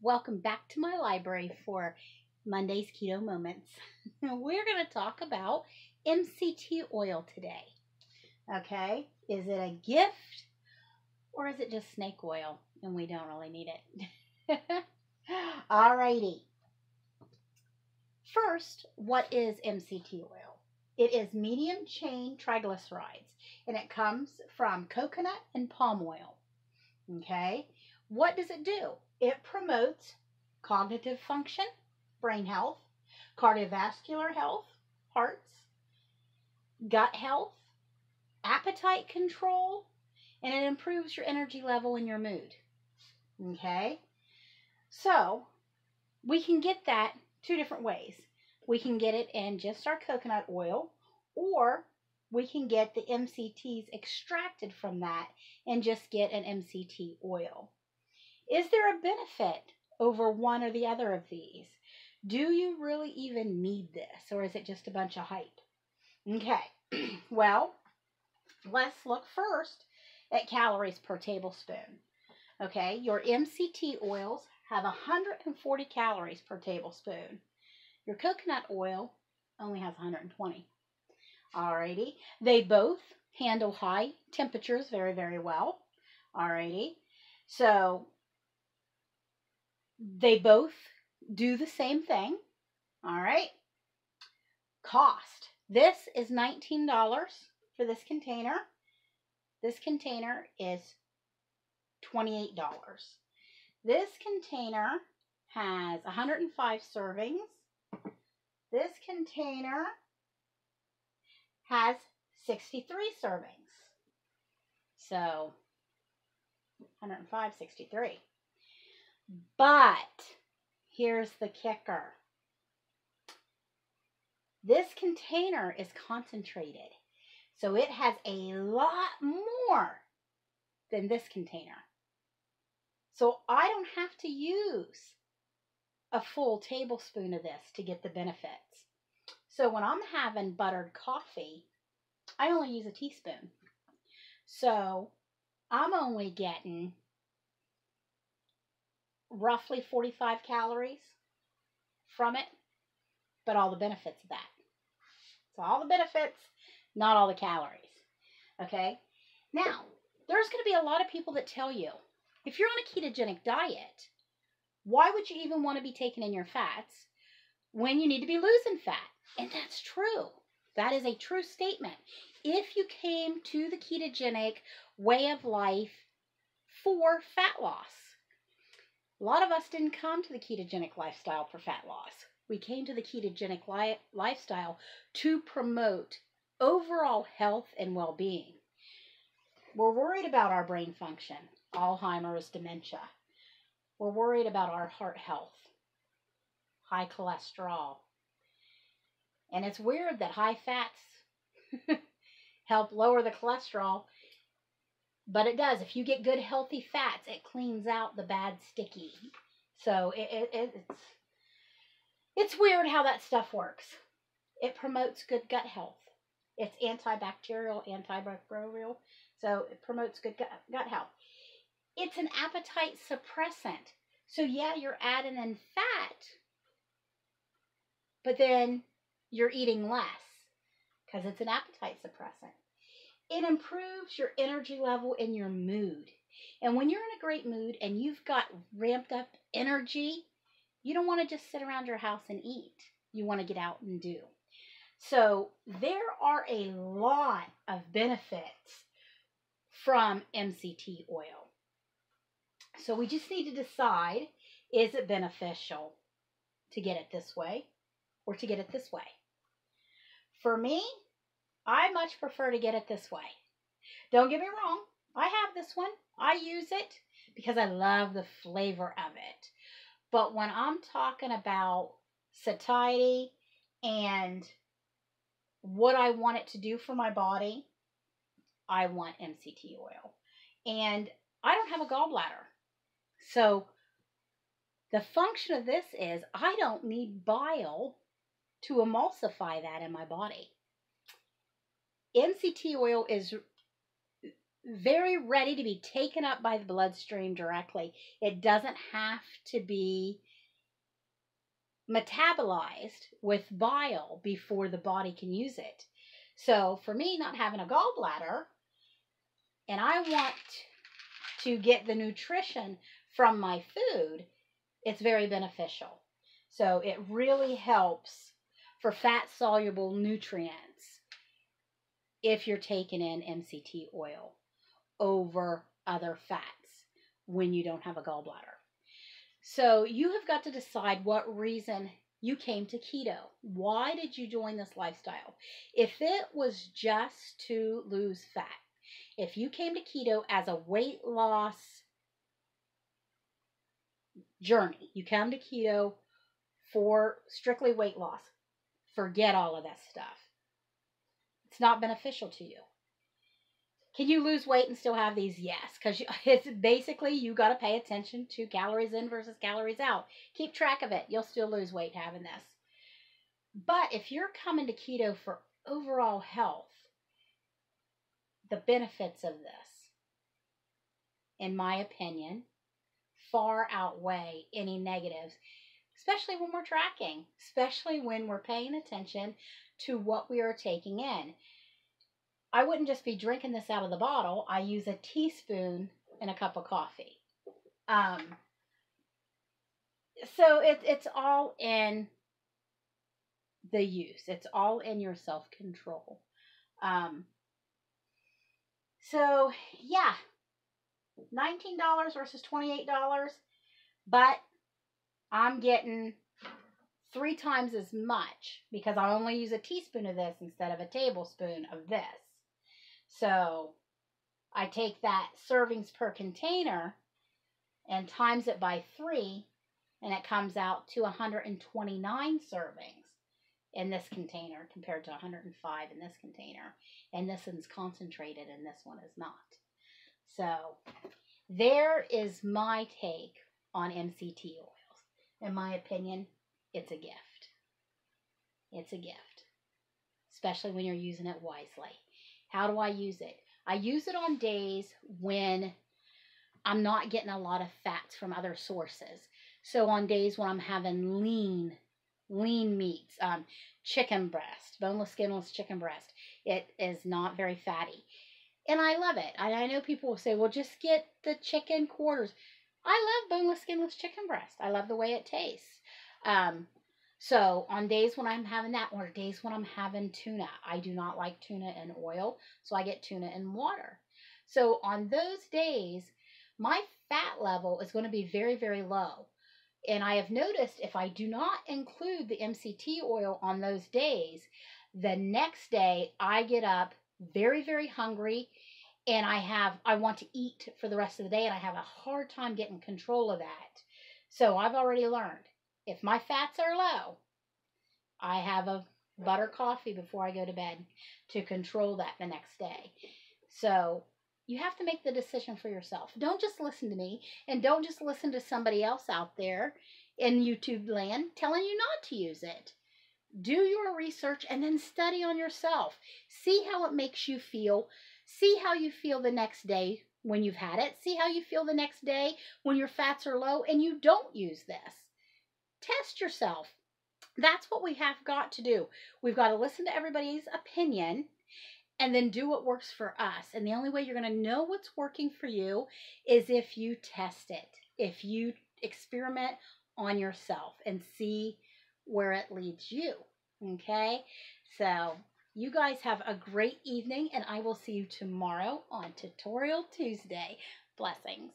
Welcome back to my library for Monday's Keto Moments. We're going to talk about MCT oil today. Okay, is it a gift or is it just snake oil and we don't really need it? Alrighty. First, what is MCT oil? It is medium chain triglycerides and it comes from coconut and palm oil. Okay, what does it do? It promotes cognitive function, brain health, cardiovascular health, hearts, gut health, appetite control, and it improves your energy level and your mood. Okay, so we can get that two different ways. We can get it in just our coconut oil, or we can get the MCTs extracted from that and just get an MCT oil. Is there a benefit over one or the other of these? Do you really even need this, or is it just a bunch of hype? Okay, well, let's look first at calories per tablespoon. Okay, your MCT oils have 140 calories per tablespoon. Your coconut oil only has 120. Alrighty, they both handle high temperatures very, very well. Alrighty, so they both do the same thing. All right. Cost. This is $19 for this container. This container is $28. This container has 105 servings. This container has 63 servings. So 105, 63. But here's the kicker. This container is concentrated, so it has a lot more than this container. So I don't have to use a full tablespoon of this to get the benefits. So when I'm having buttered coffee, I only use a teaspoon. So I'm only getting roughly 45 calories from it, but all the benefits of that. So all the benefits, not all the calories. Okay? Now, there's going to be a lot of people that tell you, if you're on a ketogenic diet, why would you even want to be taking in your fats when you need to be losing fat? And that's true. That is a true statement. If you came to the ketogenic way of life for fat loss, a lot of us didn't come to the ketogenic lifestyle for fat loss. We came to the ketogenic lifestyle to promote overall health and well-being. We're worried about our brain function, Alzheimer's, dementia. We're worried about our heart health, high cholesterol. And it's weird that high fats help lower the cholesterol, but it does. If you get good healthy fats, it cleans out the bad sticky. So it's weird how that stuff works. It promotes good gut health. It's antibacterial, antimicrobial, so it promotes good gut health. It's an appetite suppressant. So yeah, you're adding in fat, but then you're eating less because it's an appetite suppressant. It improves your energy level and your mood. And when you're in a great mood and you've got ramped up energy, you don't want to just sit around your house and eat. You want to get out and do. So there are a lot of benefits from MCT oil. So we just need to decide, is it beneficial to get it this way or to get it this way? For me, I much prefer to get it this way. Don't get me wrong. I have this one. I use it because I love the flavor of it. But when I'm talking about satiety and what I want it to do for my body, I want MCT oil. And I don't have a gallbladder. So the function of this is I don't need bile to emulsify that in my body. MCT oil is very ready to be taken up by the bloodstream directly. It doesn't have to be metabolized with bile before the body can use it. So for me, not having a gallbladder, and I want to get the nutrition from my food, it's very beneficial. So it really helps for fat-soluble nutrients if you're taking in MCT oil over other fats when you don't have a gallbladder. So you have got to decide what reason you came to keto. Why did you join this lifestyle? If it was just to lose fat, if you came to keto as a weight loss journey, you come to keto for strictly weight loss, forget all of that stuff. It's not beneficial to you. Can you lose weight and still have these? Yes, because it's basically you got to pay attention to calories in versus calories out. Keep track of it. You'll still lose weight having this. But if you're coming to keto for overall health, the benefits of this, in my opinion, far outweigh any negatives, especially when we're tracking, especially when we're paying attention to what we are taking in. I wouldn't just be drinking this out of the bottle. I use a teaspoon in a cup of coffee. So it's all in the use. It's all in your self-control. So, yeah, $19 versus $28, but I'm getting 3 times as much because I only use a teaspoon of this instead of a tablespoon of this. So I take that servings per container and times it by 3, and it comes out to 129 servings in this container compared to 105 in this container. And this one's concentrated and this one is not. So there is my take on MCT oils. In my opinion, it's a gift. It's a gift, especially when you're using it wisely. How do I use it? I use it on days when I'm not getting a lot of fats from other sources. So on days when I'm having lean meats, chicken breast, boneless, skinless chicken breast, it is not very fatty. And I love it. I know people will say, well, just get the chicken quarters. I love boneless, skinless chicken breast. I love the way it tastes. So on days when I'm having that, or days when I'm having tuna, I do not like tuna in oil, so I get tuna in water. So on those days, my fat level is going to be very, very low. And I have noticed if I do not include the MCT oil on those days, the next day I get up very, very hungry, and I want to eat for the rest of the day, and I have a hard time getting control of that. So I've already learned, if my fats are low, I have a butter coffee before I go to bed to control that the next day. So you have to make the decision for yourself. Don't just listen to me, and don't just listen to somebody else out there in YouTube land telling you not to use it. Do your research and then study on yourself. See how it makes you feel. See how you feel the next day when you've had it. See how you feel the next day when your fats are low and you don't use this. Test yourself. That's what we have got to do. We've got to listen to everybody's opinion and then do what works for us. And the only way you're going to know what's working for you is if you test it, if you experiment on yourself and see where it leads you. Okay? So you guys have a great evening, and I will see you tomorrow on Tutorial Tuesday. Blessings.